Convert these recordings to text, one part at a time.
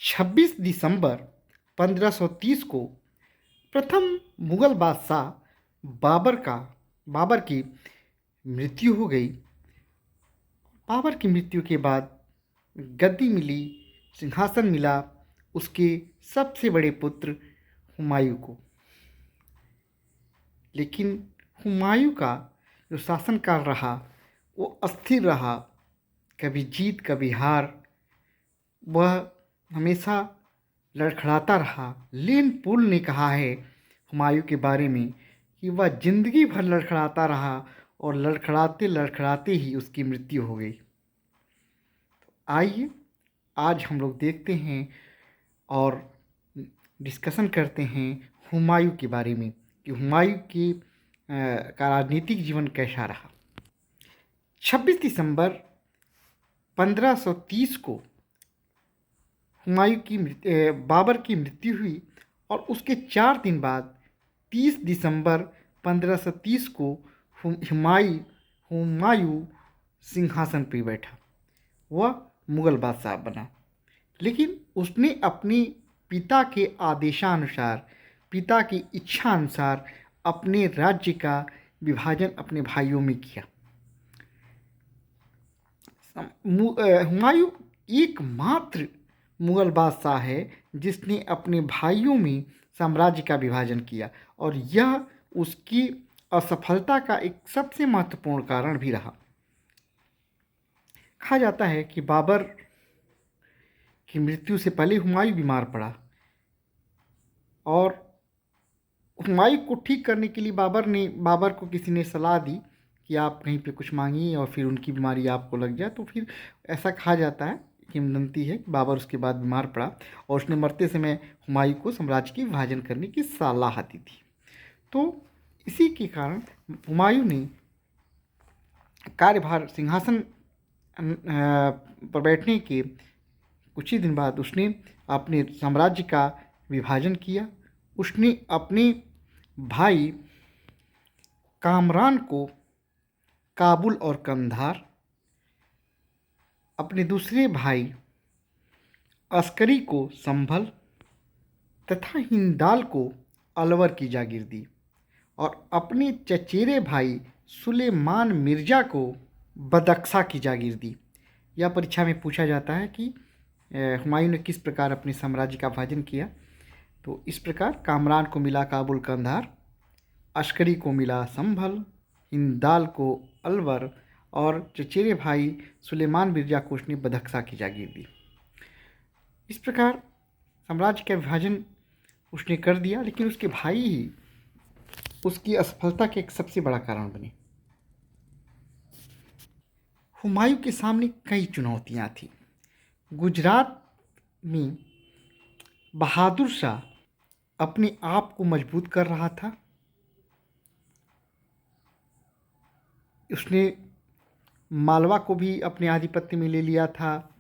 26 दिसंबर 1530 को प्रथम मुगल बादशाह बाबर की मृत्यु हो गई। बाबर की मृत्यु के बाद गद्दी मिली, सिंहासन मिला उसके सबसे बड़े पुत्र हुमायूं को। लेकिन हुमायूं का जो शासनकाल रहा वो अस्थिर रहा, कभी जीत कभी हार। वह हमेशा लड़खड़ाता रहा। लेन पुल ने कहा है हुमायूं के बारे में कि वह जिंदगी भर लड़खड़ाता रहा और लड़खड़ाते लड़खड़ाते ही उसकी मृत्यु हो गई। तो आइए आज हम लोग देखते हैं और डिस्कशन करते हैं हुमायूं के बारे में कि हुमायूं का राजनीतिक जीवन कैसा रहा। 26 दिसंबर 1530 को बाबर की मृत्यु हुई और उसके 4 दिन बाद 30 दिसंबर 1530 को हुमायूं सिंहासन पर बैठा। वह मुगल बादशाह बना, लेकिन उसने अपने पिता के आदेशानुसार, पिता की इच्छा अनुसार अपने राज्य का विभाजन अपने भाइयों में किया। हुमायूं एकमात्र मुगल बादशाह है जिसने अपने भाइयों में साम्राज्य का विभाजन किया और यह उसकी असफलता का एक सबसे महत्वपूर्ण कारण भी रहा। कहा जाता है कि बाबर की मृत्यु से पहले हुमायूं बीमार पड़ा और हुमायूं को ठीक करने के लिए बाबर को किसी ने सलाह दी कि आप कहीं पे कुछ मांगिए और फिर उनकी बीमारी आपको लग जाए। तो फिर ऐसा कहा जाता है, किंवदंती है कि बाबर उसके बाद बीमार पड़ा और उसने मरते समय हुमायूं को साम्राज्य की विभाजन करने की सलाह दी थी। तो इसी के कारण हुमायूं ने कार्यभार सिंहासन पर बैठने के कुछ ही दिन बाद उसने अपने साम्राज्य का विभाजन किया। उसने अपने भाई कामरान को काबुल और कंधार, अपने दूसरे भाई अस्करी को संभल तथा हिंदाल को अलवर की जागीर दी और अपने चचेरे भाई सुलेमान मिर्जा को बदख्शा की जागीर दी। यह परीक्षा में पूछा जाता है कि हुमायूं ने किस प्रकार अपने साम्राज्य का विभाजन किया। तो इस प्रकार कामरान को मिला काबुल कंधार, अस्करी को मिला संभल, हिंदाल को अलवर और चचेरे भाई सुलेमान मिर्जा को उसने बदख्शा की जागीर दी। इस प्रकार साम्राज्य का विभाजन उसने कर दिया, लेकिन उसके भाई ही उसकी असफलता के एक सबसे बड़ा कारण बने। हुमायूं के सामने कई चुनौतियां थी। गुजरात में बहादुर शाह अपने आप को मजबूत कर रहा था। उसने मालवा को भी अपने आधिपत्य में ले लिया था।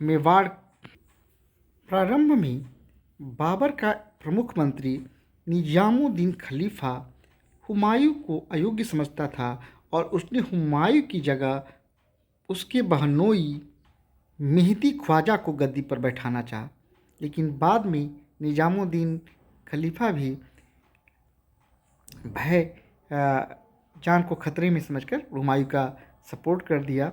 मेवाड़ प्रारंभ में बाबर का प्रमुख मंत्री निजामुद्दीन खलीफा हुमायूं को अयोग्य समझता था और उसने हुमायूं की जगह उसके बहनोई मेहदी ख्वाजा को गद्दी पर बैठाना चाहा। लेकिन बाद में निजामुद्दीन खलीफा भी भय जान को खतरे में समझकर हुमायूं का सपोर्ट कर दिया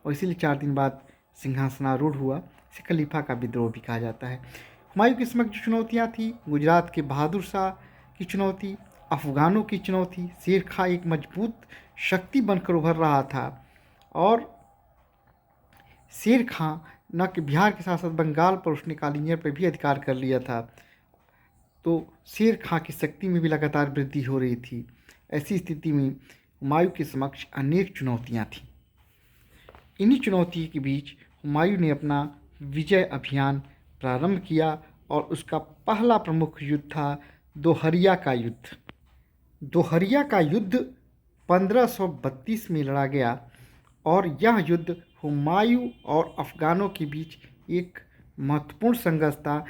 और इसीलिए 4 दिन बाद सिंहासनारूढ़ हुआ। इसे खलीफा का विद्रोह भी कहा जाता है। हुमायूं के समक्ष जो चुनौतियाँ थी, गुजरात के बहादुर शाह की चुनौती, अफ़गानों की चुनौती। शेर खां एक मजबूत शक्ति बनकर उभर रहा था और शेर खां न कि बिहार के साथ साथ बंगाल पर उसने कालिंजर पर भी अधिकार कर लिया था। तो शेर खां की शक्ति में भी लगातार वृद्धि हो रही थी। ऐसी स्थिति में हुमायूं के समक्ष अनेक चुनौतियां थीं। इन्हीं चुनौतियों के बीच हुमायूं ने अपना विजय अभियान प्रारंभ किया और उसका पहला प्रमुख युद्ध था दोहरिया का युद्ध। दोहरिया का युद्ध 1532 में लड़ा गया और यह युद्ध हुमायूं और अफ़गानों के बीच एक महत्वपूर्ण संघर्ष था।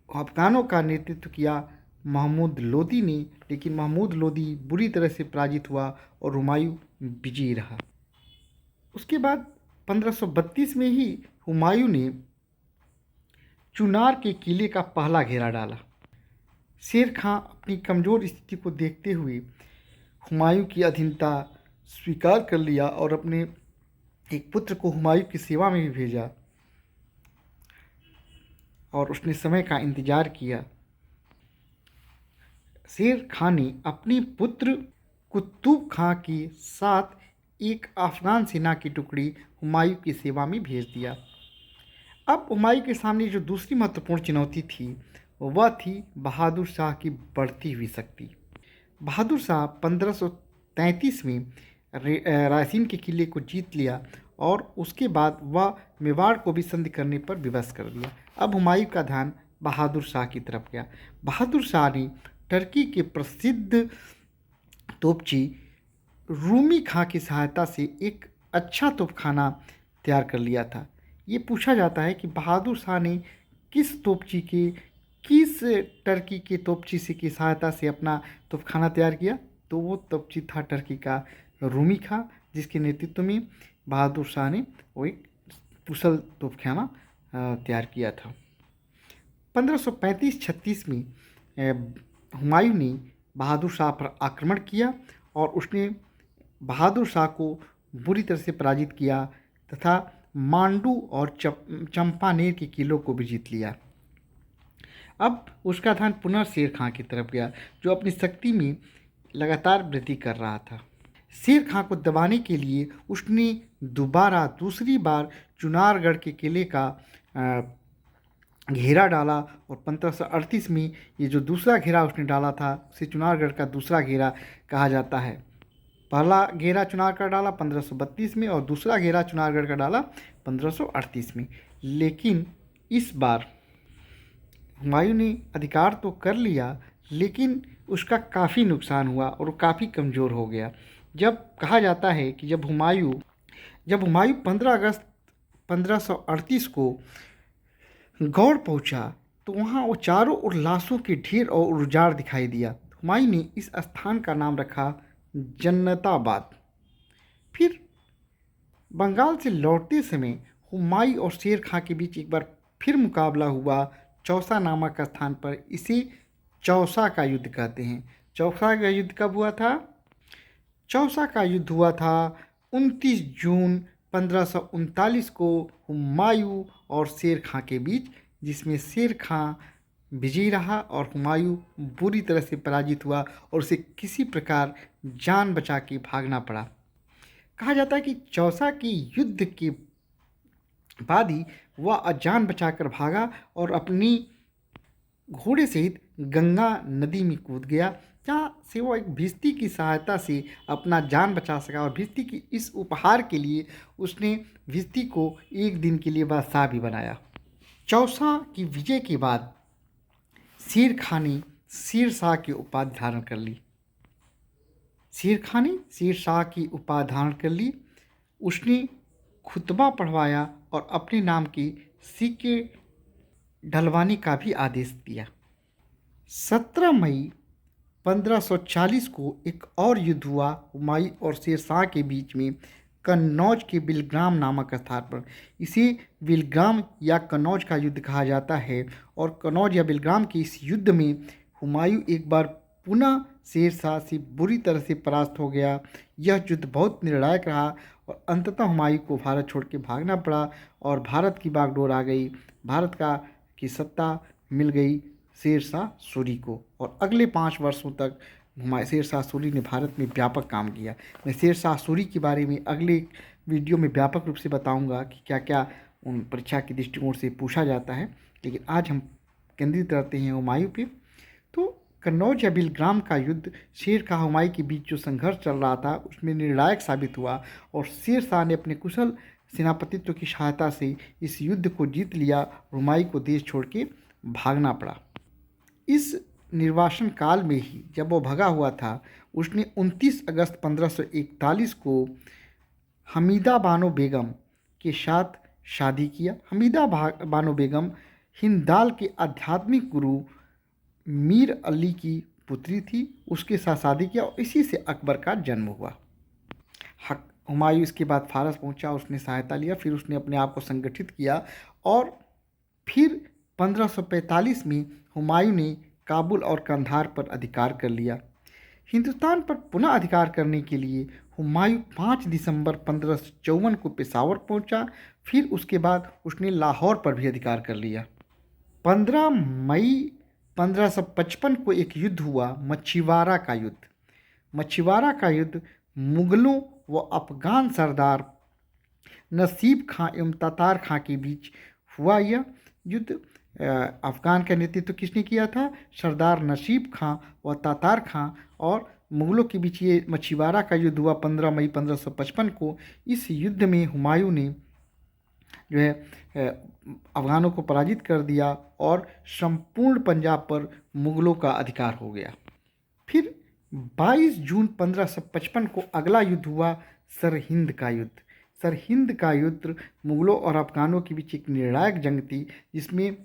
अफ़गानों का नेतृत्व किया महमूद लोदी ने, लेकिन महमूद लोदी बुरी तरह से पराजित हुआ और हुमायूं विजयी रहा। उसके बाद 1532 में ही हुमायूं ने चुनार के किले का पहला घेरा डाला। शेर खां अपनी कमज़ोर स्थिति को देखते हुए हुमायूं की अधीनता स्वीकार कर लिया और अपने एक पुत्र को हुमायूं की सेवा में भी भेजा और उसने समय का इंतज़ार किया। शेर खां ने अपने पुत्र कुतुब खां के साथ एक अफ़गान सेना की टुकड़ी हुमायूं की सेवा में भेज दिया। अब हुमायूं के सामने जो दूसरी महत्वपूर्ण चुनौती थी वह थी बहादुर शाह की बढ़ती हुई शक्ति। बहादुर शाह 1533 में रायसीन के किले को जीत लिया और उसके बाद वह मेवाड़ को भी संधि करने पर विवश कर दिया। अब हुमायूं का ध्यान बहादुर शाह की तरफ गया। बहादुर शाह ने टर्की के प्रसिद्ध तोपची रूमी खां की सहायता से एक अच्छा तोपखाना तैयार कर लिया था। ये पूछा जाता है कि बहादुर शाह ने किस टर्की के तोपची से की सहायता से अपना तोपखाना तैयार किया, तो वो तोपची था टर्की का रूमी खां, जिसके नेतृत्व में बहादुर शाह ने वो एक कुशल तोपखाना तैयार किया था। 1535-36 में हुमायूं ने बहादुर शाह पर आक्रमण किया और उसने बहादुर शाह को बुरी तरह से पराजित किया तथा मांडू और चंपानेर के किलों को भी जीत लिया। अब उसका ध्यान पुनः शेर खां की तरफ गया, जो अपनी शक्ति में लगातार वृद्धि कर रहा था। शेर खां को दबाने के लिए उसने दूसरी बार चुनारगढ़ के किले का घेरा डाला और 1538 में ये जो दूसरा घेरा उसने डाला था उसे चुनारगढ़ का दूसरा घेरा कहा जाता है। पहला घेरा चुनार का डाला 1532 में और दूसरा घेरा चुनारगढ़ का डाला 1538 में। लेकिन इस बार हुमायूं ने अधिकार तो कर लिया, लेकिन उसका काफ़ी नुकसान हुआ और वो काफ़ी कमज़ोर हो गया। जब कहा जाता है कि जब हुमायूं 15 अगस्त 1538 को गौड़ पहुंचा तो वहां वो चारों ओर लाशों के ढेर और उजाड़ दिखाई दिया। हुमायूं ने इस स्थान का नाम रखा जन्नताबाद। फिर बंगाल से लौटते समय हुमायूं और शेर खां के बीच एक बार फिर मुकाबला हुआ चौसा नामक स्थान पर। इसे चौसा का युद्ध कहते हैं। चौसा का युद्ध कब हुआ था? चौसा का युद्ध हुआ था 29 जून 1539 को हुमायूं और शेर खां के बीच, जिसमें शेर खां विजयी रहा और हुमायूं बुरी तरह से पराजित हुआ और उसे किसी प्रकार जान बचा के भागना पड़ा। कहा जाता है कि चौसा के युद्ध के बाद ही वह जान बचाकर भागा और अपनी घोड़े सहित गंगा नदी में कूद गया, जहाँ से वो एक भिश्ती की सहायता से अपना जान बचा सका और भिश्ती की इस उपहार के लिए उसने भिश्ती को एक दिन के लिए बादशाह भी बनाया। चौसा की विजय के बाद शेर खां ने शेर शाह की उपाधि धारण कर ली। शेर खां ने शेर शाह की उपाधि धारण कर ली। उसने खुतबा पढ़वाया और अपने नाम की सिक्के ढलवाने का भी आदेश दिया। 17 मई 1540 को एक और युद्ध हुआ हुमायूं और शेर शाह के बीच में कन्नौज के बिलग्राम नामक स्थान पर। इसे बिलग्राम या कन्नौज का युद्ध कहा जाता है और कन्नौज या बिलग्राम के इस युद्ध में हुमायूं एक बार पुनः शेर शाह से बुरी तरह से परास्त हो गया। यह युद्ध बहुत निर्णायक रहा और अंततः हुमायूं को भारत छोड़ के भागना पड़ा और भारत की बागडोर आ गई। भारत की सत्ता मिल गई शेर शाह सूरी को और अगले 5 वर्षों तक शेर शाह सूरी ने भारत में व्यापक काम किया। मैं शेर शाह सूरी के बारे में अगले वीडियो में व्यापक रूप से बताऊंगा कि क्या क्या उन परीक्षा के दृष्टिकोण से पूछा जाता है, लेकिन आज हम केंद्रित रहते हैं हुमायूं पे। तो कन्नौज या बिलग्राम का युद्ध शेर खां हुमायूं के बीच जो संघर्ष चल रहा था उसमें निर्णायक साबित हुआ और शेर शाह ने अपने कुशल सेनापतित्व की सहायता से इस युद्ध को जीत लिया। हुमायूं को देश छोड़ के भागना पड़ा। इस निर्वासन काल में ही जब वो भगा हुआ था उसने 29 अगस्त 1541 को हमीदा बानो बेगम के साथ शादी किया। हमीदा बानो बेगम हिंदाल के आध्यात्मिक गुरु मीर अली की पुत्री थी। उसके साथ शादी किया और इसी से अकबर का जन्म हुआ। हुमायूं इसके बाद फारस पहुंचा, उसने सहायता लिया, फिर उसने अपने आप को संगठित किया और फिर 1545 में हुमायूं ने काबुल और कंधार पर अधिकार कर लिया। हिंदुस्तान पर पुनः अधिकार करने के लिए हुमायूं 5 दिसंबर 1554 को पेशावर पहुंचा। फिर उसके बाद उसने लाहौर पर भी अधिकार कर लिया। 15 मई 1555 को एक युद्ध हुआ, मछीवाड़ा का युद्ध। मछीवाड़ा का युद्ध मुगलों व अफगान सरदार नसीब खां एवं तातार खां के बीच हुआ। यह युद्ध अफगान का नेतृत्व किसने किया था? सरदार नसीब खां व तातार खां। और मुगलों के बीच ये मछीवाड़ा का युद्ध हुआ 15 मई 1555 को। इस युद्ध में हुमायूं ने जो है अफगानों को पराजित कर दिया और संपूर्ण पंजाब पर मुगलों का अधिकार हो गया। फिर 22 जून 1555 को अगला युद्ध हुआ, सरहिंद का युद्ध। सरहिंद का युद्ध मुगलों और अफगानों के बीच एक निर्णायक जंग थी, जिसमें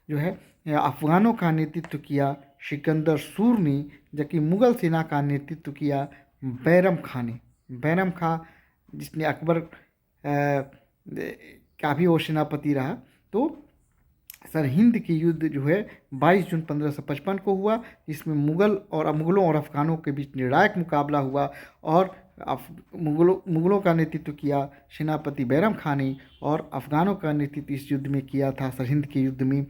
जो है अफगानों का नेतृत्व किया सिकंदर सूर ने, जबकि मुगल सेना का नेतृत्व किया बैरम खां ने। बैरम खां जिसने अकबर का भी वो सेनापति रहा। तो सरहिंद की युद्ध जो है 22 जून 1555 को हुआ, जिसमें मुगलों और अफगानों के बीच निर्णायक मुकाबला हुआ। और मुगलों का नेतृत्व किया सेनापति बैरम खां ने और अफगानों का नेतृत्व इस युद्ध में किया था, सरहिंद के युद्ध में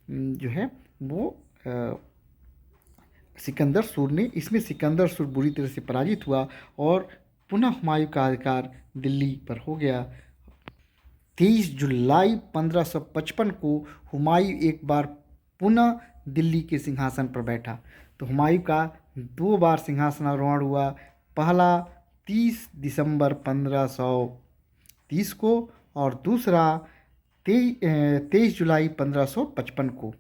जो है वो सिकंदर सूर ने। इसमें सिकंदर सूर बुरी तरह से पराजित हुआ और पुनः हुमायूं का अधिकार दिल्ली पर हो गया। 23 जुलाई 1555 को हुमायूं एक बार पुनः दिल्ली के सिंहासन पर बैठा। तो हुमायूं का 2 बार सिंहासनारोहण हुआ। पहला 30 दिसंबर 1530 को और दूसरा 23 जुलाई 1555 को,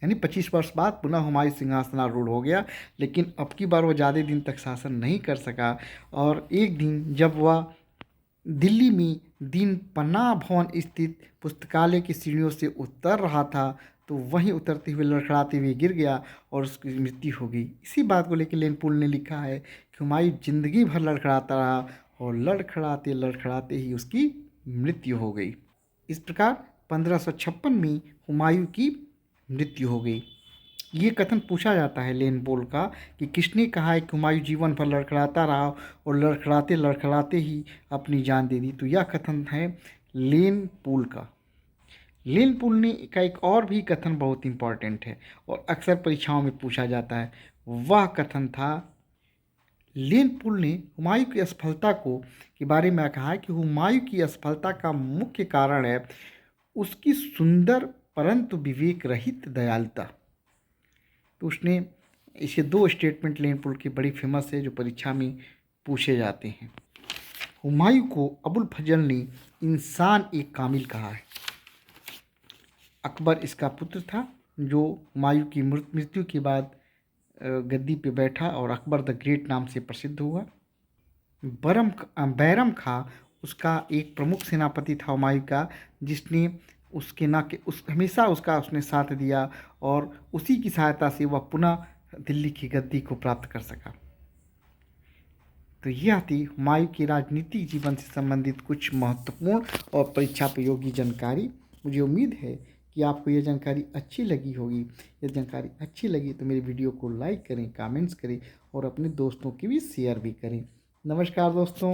यानी 25 वर्ष बाद पुनः हुमायूं सिंहासनारूढ़ हो गया। लेकिन अब की बार वो ज़्यादा दिन तक शासन नहीं कर सका। और एक दिन जब वह दिल्ली में दीन पन्ना भवन स्थित पुस्तकालय की सीढ़ियों से उतर रहा था, तो वहीं उतरते हुए लड़खड़ाते हुए गिर गया और उसकी मृत्यु हो गई। इसी बात को लेकर लेनपुल ने लिखा है कि हुमायूं जिंदगी भर लड़खड़ाता रहा और लड़खड़ाते लड़खड़ाते ही उसकी मृत्यु हो गई। इस प्रकार 1556 में हुमायूं की मृत्यु हो गई। ये कथन पूछा जाता है लेनपोल का कि किसने कहा है कि हुमायूं जीवन भर लड़खड़ाता रहा और लड़खड़ाते लड़खड़ाते ही अपनी जान दे दी। तो यह कथन है लेनपोल का। लेनपोल ने का एक और भी कथन बहुत इंपॉर्टेंट है और अक्सर परीक्षाओं में पूछा जाता है। वह कथन था, लेनपोल ने हुमायूं की असफलता के बारे में कहा है कि हुमायूं की असफलता का मुख्य कारण है उसकी सुंदर परंतु विवेक रहित दयालुता। तो उसने इसे 2 स्टेटमेंट लेनपोल की बड़ी फेमस है जो परीक्षा में पूछे जाते हैं। हुमायूं को अबुल फजल ने इंसान एक कामिल कहा है। अकबर इसका पुत्र था जो हुमायूं की मृत्यु के बाद गद्दी पे बैठा और अकबर द ग्रेट नाम से प्रसिद्ध हुआ। बैरम खां उसका एक प्रमुख सेनापति था हुमायूं का, जिसने उसके हमेशा उसने साथ दिया और उसी की सहायता से वह पुनः दिल्ली की गद्दी को प्राप्त कर सका। तो यह थी हुमायूं के राजनीतिक जीवन से संबंधित कुछ महत्वपूर्ण और परीक्षा उपयोगी जानकारी। मुझे उम्मीद है कि आपको यह जानकारी अच्छी लगी होगी। यह जानकारी अच्छी लगी तो मेरे वीडियो को लाइक करें, कमेंट्स करें और अपने दोस्तों के भी शेयर भी करें। नमस्कार दोस्तों।